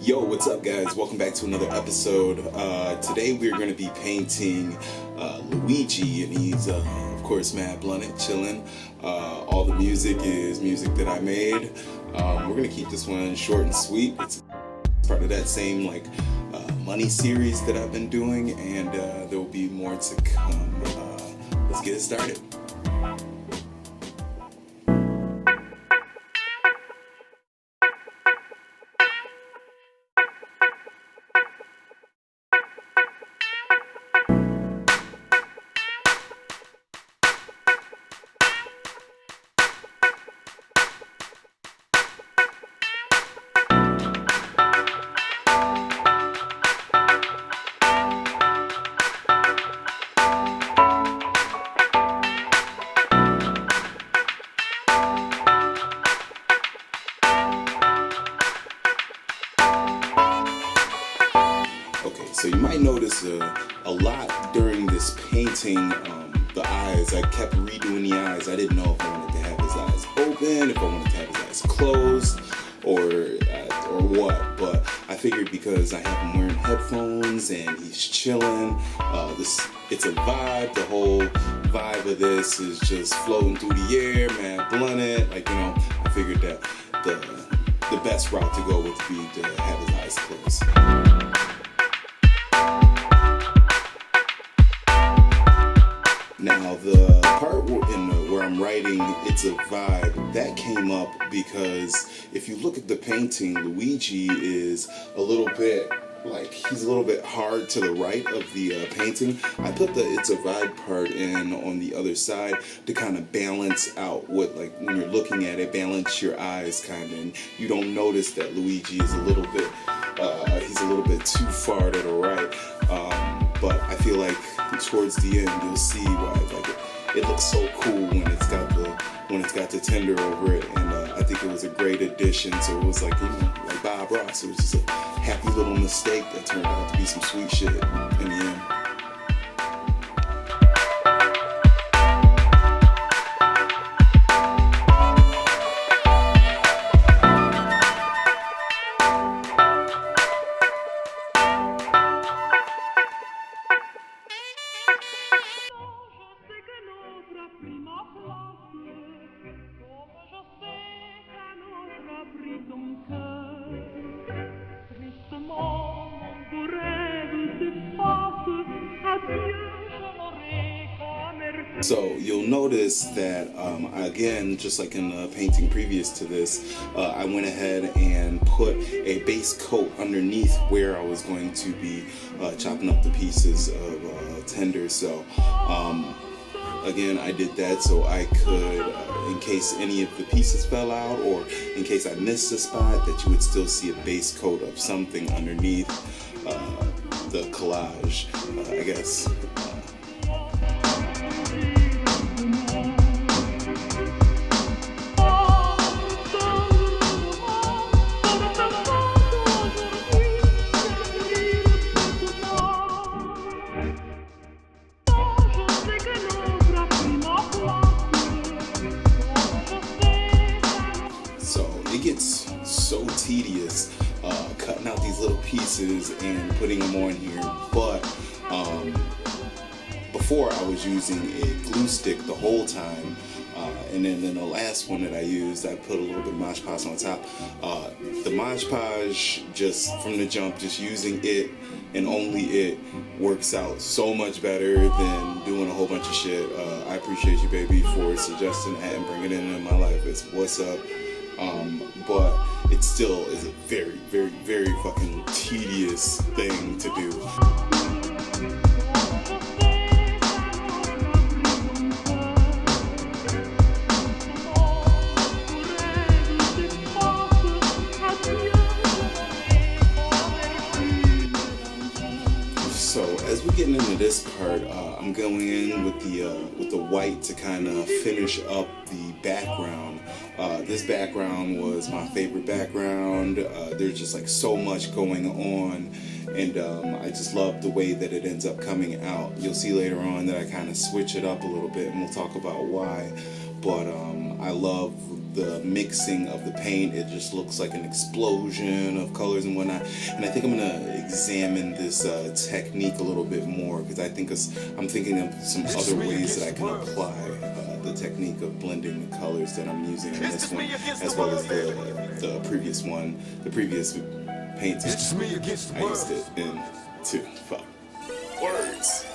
Yo, what's up guys? Welcome back to another episode. Today we're going to be painting Luigi, and he's of course mad blunted, chilling. All the music is music that I made. We're going to keep this one short and sweet. It's part of that same money series that I've been doing, and there will be more to come. Let's get it started. So you might notice a lot during this painting, the eyes. I kept redoing the eyes. I didn't know if I wanted to have his eyes open, if I wanted to have his eyes closed, or what. But I figured because I have him wearing headphones and he's chilling, it's a vibe. The whole vibe of this is just floating through the air, man, blunted. I figured that the best route to go would be to have his eyes closed. Now the part where I'm writing "It's a Vibe," that came up because if you look at the painting, Luigi is a little bit he's a little bit hard to the right of the painting. I put the "It's a Vibe" part in on the other side to kind of balance out what, when you're looking at it, balance your eyes kind of, and you don't notice that Luigi is a little bit too far to the right. But I feel like towards the end you'll see why it looks so cool when it's got the tender over it, and I think it was a great addition. So it was like Bob Ross. It was just a happy little mistake that turned out to be some sweet shit in the end. So you'll notice that, again, just like in the painting previous to this, I went ahead and put a base coat underneath where I was going to be chopping up the pieces of tender. So again, I did that so I could, in case any of the pieces fell out or in case I missed a spot, that you would still see a base coat of something underneath the collage, I guess. It gets so tedious cutting out these little pieces and putting them on here, but before I was using a glue stick the whole time, and then in the last one that I used, I put a little bit of Mod Podge on top. The Mod Podge, just from the jump, just using it and only it works out so much better than doing a whole bunch of shit. I appreciate you, baby, for suggesting that and bringing it into my life. It's what's up. But it still is a very, very, very fucking tedious thing to do. So as we're getting into this part, I'm going in with the white to kind of finish up the background. This background was my favorite background. There's just so much going on, and I just love the way that it ends up coming out. You'll see later on that I kind of switch it up a little bit, and we'll talk about why. But I love the mixing of the paint. It just looks like an explosion of colors and whatnot. And I think I'm gonna examine this technique a little bit more, because I'm thinking of some other ways that I can apply the technique of blending the colors that I'm using in this one, as well as the previous painting. I used it in words.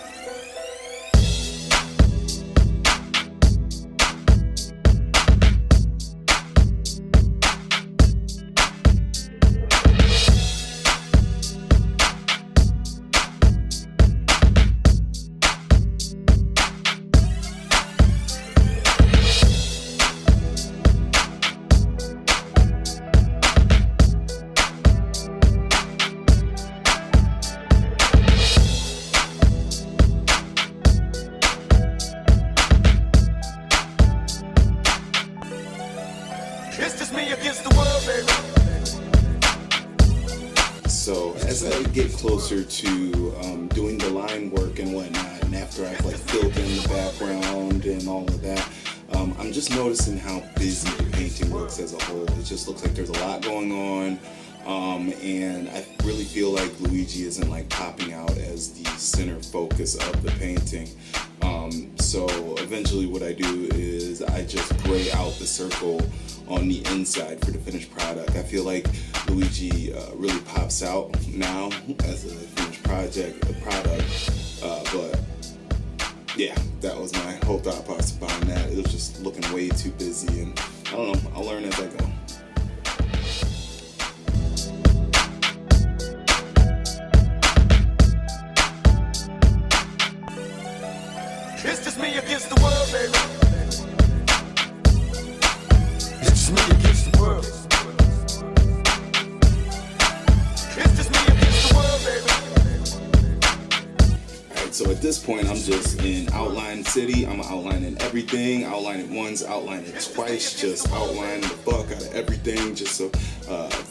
So as I get closer to doing the line work and whatnot, and after I've like filled in the background and all of that, I'm just noticing how busy the painting looks as a whole. It just looks like there's a lot going on, and I really feel like Luigi isn't like popping out as the center focus of the painting. So eventually what I do is I just gray out the circle on the inside for the finished product. I feel like Luigi really pops out now as a finished product. But yeah, that was my whole thought process behind that. It was just looking way too busy, and I don't know, I'll learn as I go. It's just me against the world, baby. It's just me against the world. It's just me against the world, baby. Alright, so at this point I'm just in outline city. I'm outlining everything. Outline it once, outline it twice. Just outline the fuck out of everything, just so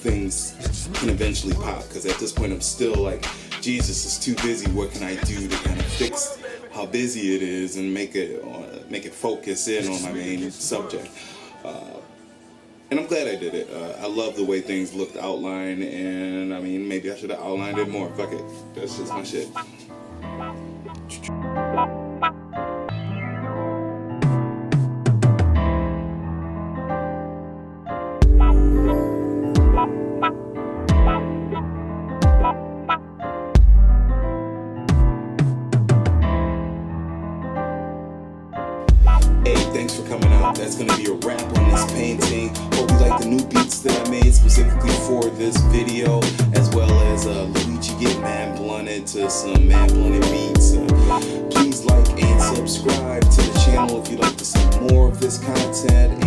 things can eventually pop. Because at this point I'm still like, Jesus, it's too busy. What can I do to kind of fix how busy it is and make it focus in on my main subject? And I'm glad I did it. I love the way things looked outlined, and I mean, maybe I should have outlined it more. Fuck it, that's just my shit. Hey, thanks for coming out. That's going to be a wrap on this painting. Hope you like the new beats that I made specifically for this video, as well as Luigi get man blunted to some man blunted beats. Please like and subscribe to the channel if you'd like to see more of this content.